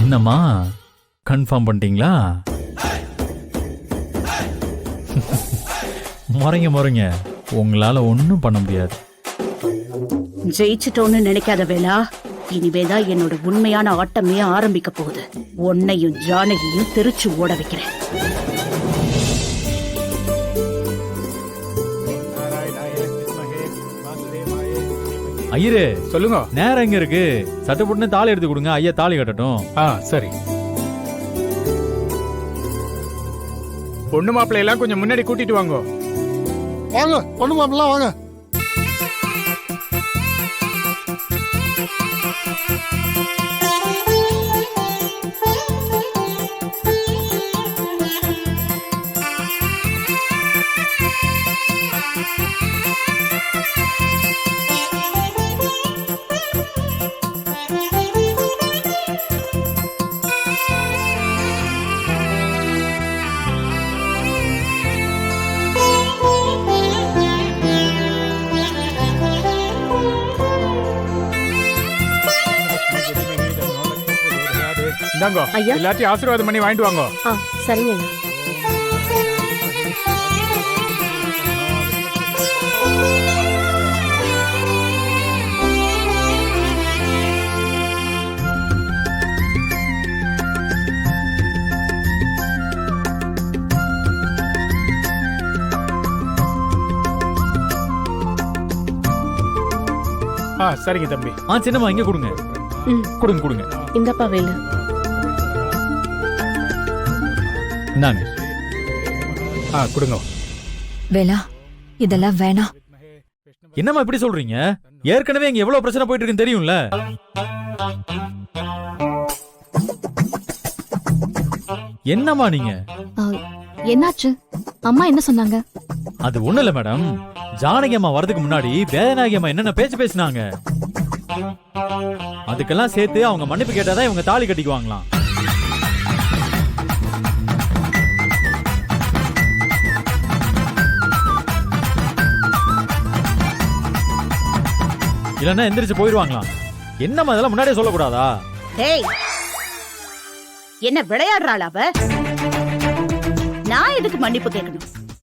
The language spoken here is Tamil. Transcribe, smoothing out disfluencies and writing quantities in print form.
என்னம்மா கன்ஃபார்ம் பண்ணிட்டீங்களா? முறைங்க முறைங்க, உங்களால ஒன்னும் பண்ண முடியாது. ஜெயிச்சிட்டோன்னு நினைக்காத வேளா, இனிமேதான் என்னோட உண்மையான ஆட்டமே ஆரம்பிக்க போகுது. உன்னையும் ஜானகியும் திருச்சி ஓட வைக்கிறேன். ஐயரே சொல்லுங்க. நேரம் எங்க இருக்கு? சட்டை போட்டு தாலி எடுத்து கொடுங்க, ஐயா தாலி கட்டட்டும். சரி. பொண்ணு மாப்பிள்ளை எல்லாம் கொஞ்சம் முன்னாடி கூட்டிட்டு வாங்க. வாங்க பொண்ணு மாப்பிள்ள வாங்க. இந்தாங்க, எல்லாத்தையும் ஆசீர்வாதம் பண்ணி வாங்கிட்டு வாங்க. சரிங்க. சரிங்க தம்பி. சின்னம்மா இங்க கொடுங்க. கொடுங்க கொடுங்க. இந்தப்பா வேலு. இந்தாங்க. கொடுங்க. வேலா, இதெல்லாம் வேணாம். என்னம்மா இப்படி சொல்றீங்க? ஏற்கனவே இங்க எவ்வளவு பிரச்சனை போயிட்டு இருக்குன்னு தெரியும்ல. என்னம்மா நீங்க? என்னாச்சு? அம்மா என்ன சொன்னாங்க? அது ஒண்ணு இல்ல மேடம். ஜானகி அம்மா வரதுக்கு முன்னாடி வேதநாயகி அம்மா என்னென்ன பேச்சு பேசினாங்க, அதுக்கெல்லாம் சேர்த்து அவங்க மன்னிப்பு கேட்டாதான் இவங்க தாலி கட்டிக்குவாங்களாம். இல்லன்னா எந்திரிச்சு போயிடுவாங்களாம். என்னம்மா இதெல்லாம் முன்னாடியே சொல்லக்கூடாதா? டேய், என்ன விளையாடுறாள் அவ? நான் எதுக்கு மன்னிப்பு கேட்கணும்?